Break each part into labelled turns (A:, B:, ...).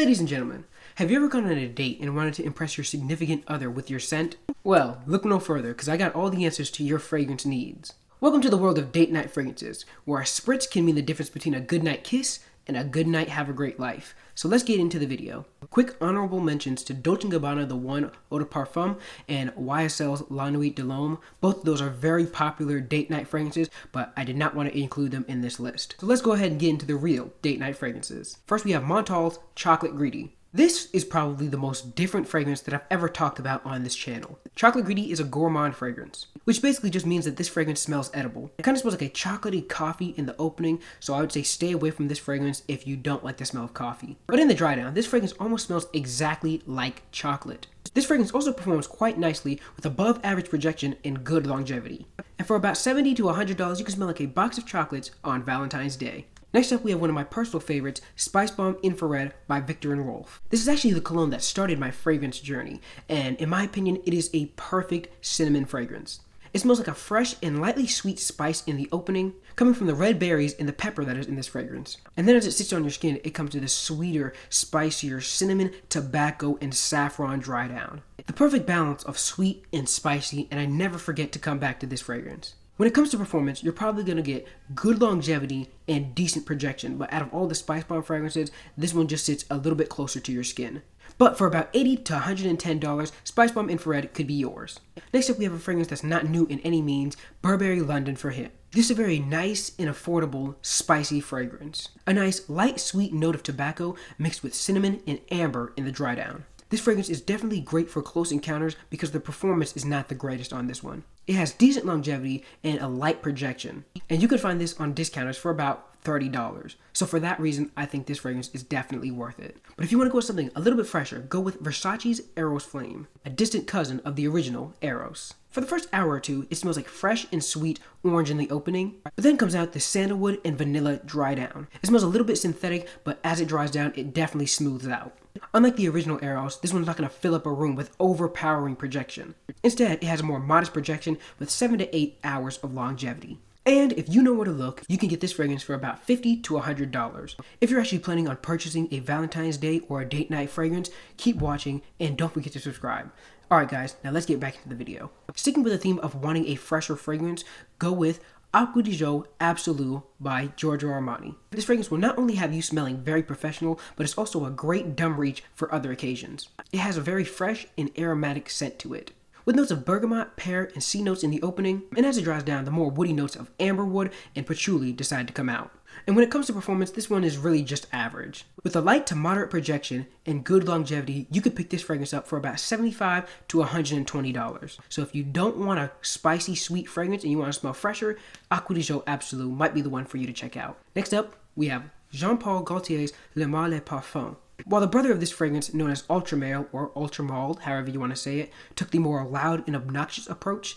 A: Ladies and gentlemen, have you ever gone on a date and wanted to impress your significant other with your scent? Well, look no further, because I got all the answers to your fragrance needs. Welcome to the world of date night fragrances, where a spritz can mean the difference between a good night kiss and a good night have a great life. So let's get into the video. Quick honorable mentions to Dolce & Gabbana The One Eau de Parfum and YSL's La Nuit de l'Homme. Both of those are very popular date night fragrances, but I did not want to include them in this list. So let's go ahead and get into the real date night fragrances. First we have Montale's Chocolate Greedy. This is probably the most different fragrance that I've ever talked about on this channel. Chocolate Greedy is a gourmand fragrance, which basically just means that this fragrance smells edible. It kind of smells like a chocolatey coffee in the opening, so I would say stay away from this fragrance if you don't like the smell of coffee. But in the dry down, this fragrance almost smells exactly like chocolate. This fragrance also performs quite nicely with above average projection and good longevity. And for about $70 to $100, you can smell like a box of chocolates on Valentine's Day. Next up, we have one of my personal favorites, Spicebomb Infared by Viktor&rolf. This is actually the cologne that started my fragrance journey, and in my opinion, it is a perfect cinnamon fragrance. It smells like a fresh and lightly sweet spice in the opening, coming from the red berries and the pepper that is in this fragrance. And then as it sits on your skin, it comes to this sweeter, spicier cinnamon, tobacco, and saffron dry down. The perfect balance of sweet and spicy, and I never forget to come back to this fragrance. When it comes to performance, you're probably going to get good longevity and decent projection, but out of all the Spicebomb fragrances, this one just sits a little bit closer to your skin. But for about $80 to $110, Spicebomb Infrared could be yours. Next up, we have a fragrance that's not new in any means, Burberry London for Him. This is a very nice and affordable, spicy fragrance. A nice, light, sweet note of tobacco mixed with cinnamon and amber in the dry down. This fragrance is definitely great for close encounters because the performance is not the greatest on this one. It has decent longevity and a light projection, and you can find this on discounters for about $30. So for that reason, I think this fragrance is definitely worth it. But if you want to go with something a little bit fresher, go with Versace's Eros Flame, a distant cousin of the original Eros. For the first hour or two, it smells like fresh and sweet orange in the opening, but then comes out the sandalwood and vanilla dry down. It smells a little bit synthetic, but as it dries down, it definitely smooths out. Unlike the original Eros, this one's not going to fill up a room with overpowering projection. Instead, it has a more modest projection with 7 to 8 hours of longevity. And if you know where to look, you can get this fragrance for about $50 to $100. If you're actually planning on purchasing a Valentine's Day or a date night fragrance, keep watching and don't forget to subscribe. Alright guys, now let's get back into the video. Sticking with the theme of wanting a fresher fragrance, go with Acqua Absolu by Giorgio Armani. This fragrance will not only have you smelling very professional, but it's also a great dumb reach for other occasions. It has a very fresh and aromatic scent to it, with notes of bergamot, pear, and sea notes in the opening, and as it dries down, the more woody notes of amberwood and patchouli decide to come out. And when it comes to performance, this one is really just average. With a light to moderate projection and good longevity, you could pick this fragrance up for about $75 to $120. So if you don't want a spicy, sweet fragrance and you want to smell fresher, Acqua Absolu might be the one for you to check out. Next up, we have Jean-Paul Gaultier's Le Male Parfum. While the brother of this fragrance, known as Ultra Male or Ultra Mild, however you want to say it, took the more loud and obnoxious approach,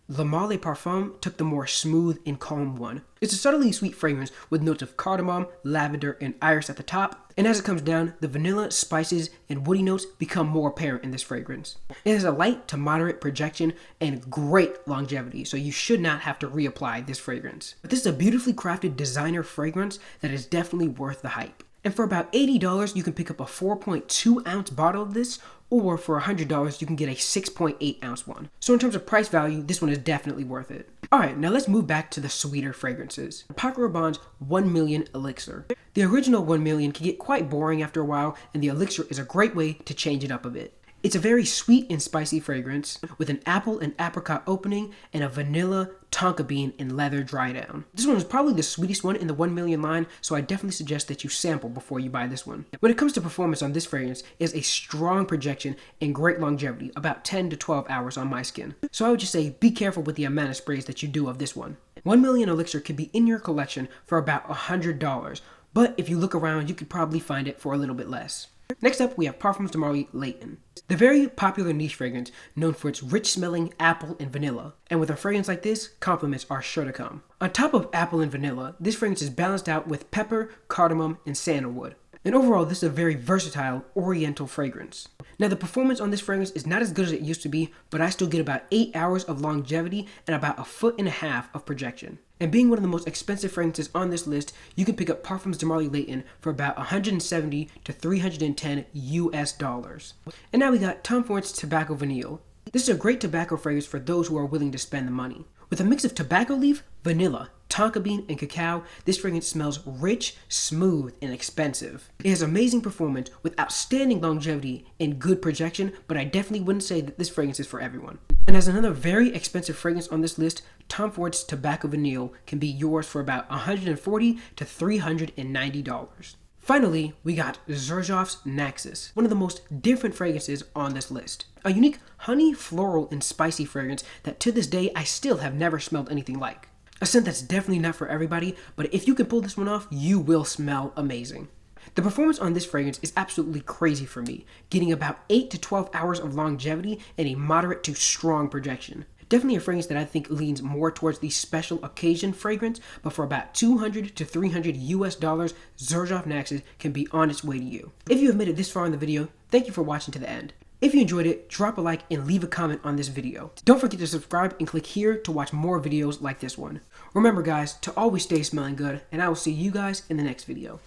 A: Le Male Parfum took the more smooth and calm one. It's a subtly sweet fragrance with notes of cardamom, lavender, and iris at the top, and as it comes down, the vanilla, spices, and woody notes become more apparent in this fragrance. It has a light to moderate projection and great longevity, so you should not have to reapply this fragrance. But this is a beautifully crafted designer fragrance that is definitely worth the hype. And for about $80, you can pick up a 4.2 ounce bottle of this, or for $100, you can get a 6.8 ounce one. So in terms of price value, this one is definitely worth it. Alright, now let's move back to the sweeter fragrances. Paco Rabanne's 1 Million Elixir. The original 1 Million can get quite boring after a while, and the Elixir is a great way to change it up a bit. It's a very sweet and spicy fragrance with an apple and apricot opening and a vanilla, tonka bean, and leather dry down. This one is probably the sweetest one in the 1 Million line, so I definitely suggest that you sample before you buy this one. When it comes to performance on this fragrance, it has a strong projection and great longevity, about 10 to 12 hours on my skin. So I would just say be careful with the amount of sprays that you do of this one. 1 Million Elixir could be in your collection for about $100, but if you look around, you could probably find it for a little bit less. Next up, we have Parfums de Marly Layton. The very popular niche fragrance known for its rich smelling apple and vanilla. And with a fragrance like this, compliments are sure to come. On top of apple and vanilla, this fragrance is balanced out with pepper, cardamom, and sandalwood. And overall, this is a very versatile oriental fragrance. Now the performance on this fragrance is not as good as it used to be, but I still get about 8 hours of longevity and about 1.5 feet of projection. And being one of the most expensive fragrances on this list, you can pick up Parfums de Marly Layton for about $170 to $310 US. And now we got Tom Ford's Tobacco Vanille. This is a great tobacco fragrance for those who are willing to spend the money. With a mix of tobacco leaf, vanilla, tonka bean, and cacao, this fragrance smells rich, smooth, and expensive. It has amazing performance with outstanding longevity and good projection, but I definitely wouldn't say that this fragrance is for everyone. And as another very expensive fragrance on this list, Tom Ford's Tobacco Vanille can be yours for about $140 to $390. Finally, we got Xerjoff's Naxos, one of the most different fragrances on this list. A unique honey, floral, and spicy fragrance that to this day I still have never smelled anything like. A scent that's definitely not for everybody, but if you can pull this one off, you will smell amazing. The performance on this fragrance is absolutely crazy for me, getting about 8 to 12 hours of longevity and a moderate to strong projection. Definitely a fragrance that I think leans more towards the special occasion fragrance, but for about $200 to $300 US, Xerjoff Naxos can be on its way to you. If you have made it this far in the video, thank you for watching to the end. If you enjoyed it, drop a like and leave a comment on this video. Don't forget to subscribe and click here to watch more videos like this one. Remember guys, to always stay smelling good, and I will see you guys in the next video.